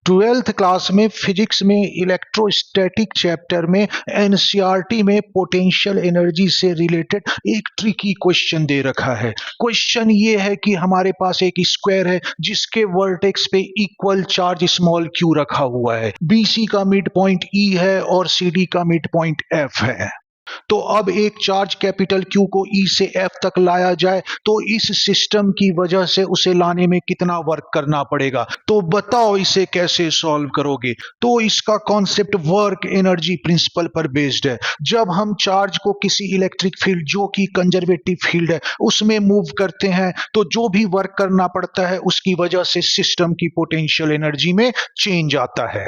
Twelfth class में physics में electrostatic chapter में एनसीईआरटी में पोटेंशियल एनर्जी से रिलेटेड एक ट्रिकी क्वेश्चन दे रखा है। क्वेश्चन ये है कि हमारे पास एक स्क्वायर है जिसके वर्टेक्स पे इक्वल चार्ज स्मॉल क्यू रखा हुआ है। बीसी का मिड पॉइंट ई है और सीडी का मिड पॉइंट एफ है। तो अब एक चार्ज कैपिटल क्यू को ई से एफ तक लाया जाए तो इस सिस्टम की वजह से उसे लाने में कितना वर्क करना पड़ेगा। तो बताओ इसे कैसे सॉल्व करोगे। तो इसका कॉन्सेप्ट वर्क एनर्जी प्रिंसिपल पर बेस्ड है। जब हम चार्ज को किसी इलेक्ट्रिक फील्ड जो कि कंजर्वेटिव फील्ड है उसमें मूव करते हैं तो जो भी वर्क करना पड़ता है उसकी वजह से सिस्टम की पोटेंशियल एनर्जी में चेंज आता है।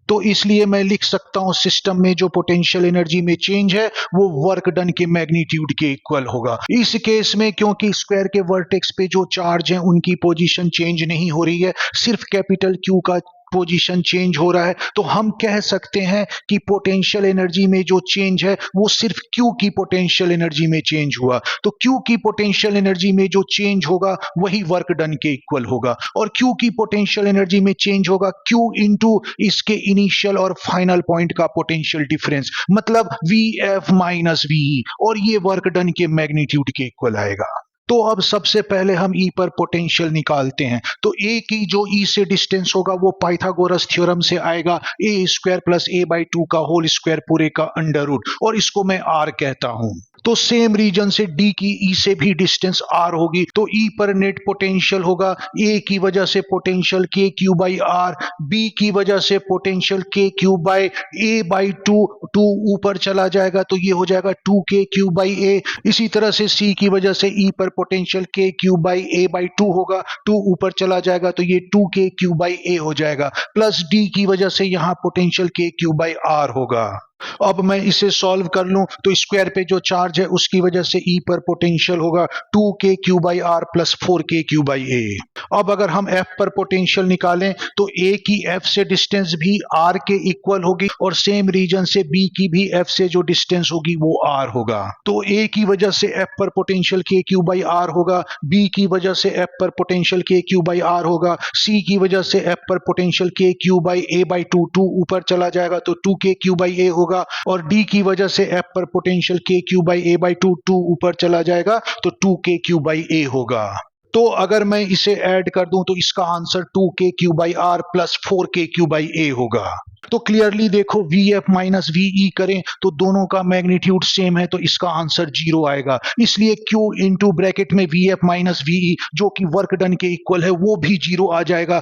तो इसलिए मैं लिख सकता हूं सिस्टम में जो पोटेंशियल एनर्जी में चेंज है वो वर्क डन के मैग्नीट्यूड के इक्वल होगा। इस केस में क्योंकि स्क्वायर के वर्टेक्स पे जो चार्ज हैं उनकी पोजीशन चेंज नहीं हो रही है, सिर्फ कैपिटल क्यू का पोजीशन चेंज हो रहा है, तो हम कह सकते हैं कि पोटेंशियल एनर्जी में जो चेंज है वो सिर्फ क्यू की पोटेंशियल एनर्जी में चेंज हुआ। तो क्यू की पोटेंशियल एनर्जी में जो चेंज होगा वही वर्क डन के इक्वल होगा। और क्यू की पोटेंशियल एनर्जी में चेंज होगा क्यू इंटू इसके इनिशियल और फाइनल पॉइंट का पोटेंशियल डिफरेंस, मतलब वी एफ माइनस वीई, और ये वर्क डन के मैग्नीट्यूड के इक्वल आएगा। तो अब सबसे पहले हम ई पर पोटेंशियल निकालते हैं। तो ए की जो ई से डिस्टेंस होगा वो पाइथागोरस थ्योरम से आएगा, ए स्क्वायर प्लस ए बाई 2 का होल स्क्वायर पूरे का अंडर रूट, और इसको मैं आर कहता हूं। तो सेम रीजन से डी की ई से भी डिस्टेंस आर होगी। तो ई पर नेट पोटेंशियल होगा ए की वजह से पोटेंशियल के क्यू बाई आर, बी की वजह से पोटेंशियल के क्यू बाई ए बाई 2 ऊपर चला जाएगा तो ये हो जाएगा 2 के क्यू बाई ए। इसी तरह से सी की वजह से ई पर पोटेंशियल के क्यू बाई ए बाई 2 होगा, 2 ऊपर चला जाएगा तो ये 2 के क्यू बाई ए हो जाएगा, प्लस डी की वजह से यहां पोटेंशियल के क्यू बाई आर होगा। अब मैं इसे सॉल्व कर लूं तो स्क्वायर पे जो चार्ज है उसकी वजह से ई पर पोटेंशियल होगा 2 के क्यू बाई आर प्लस 4 के क्यू बाई ए। अब अगर हम एफ पर पोटेंशियल निकालें तो ए की एफ से डिस्टेंस भी आर के इक्वल होगी और सेम रीजन से बी की भी एफ से जो डिस्टेंस होगी वो आर होगा। तो ए की वजह से एफ पर पोटेंशियल के क्यू बाई आर होगा, बी की वजह से एफ पर पोटेंशियल के क्यू बाई आर होगा, सी की वजह से एफ पर पोटेंशियल के क्यू बाई ए बाई 2 ऊपर चला जाएगा तो 2 के क्यू बाई ए होगा, और डी की वजह से एफ पर पोटेंशियल के क्यू बाई ए बाई 2 ऊपर चला जाएगा तो 2 के क्यू बाई ए होगा। तो अगर मैं इसे ऐड कर दूं तो इसका आंसर 2 के क्यू बाई आर प्लस 4 के क्यू बाई ए होगा। तो क्लियरली देखो वी एफ माइनस वीई करें तो दोनों का मैग्नीट्यूड सेम है तो इसका आंसर 0 आएगा। इसलिए क्यू इंटू ब्रैकेट में वी एफ माइनस वीई जो कि वर्क डन के इक्वल है वो भी 0 आ जाएगा।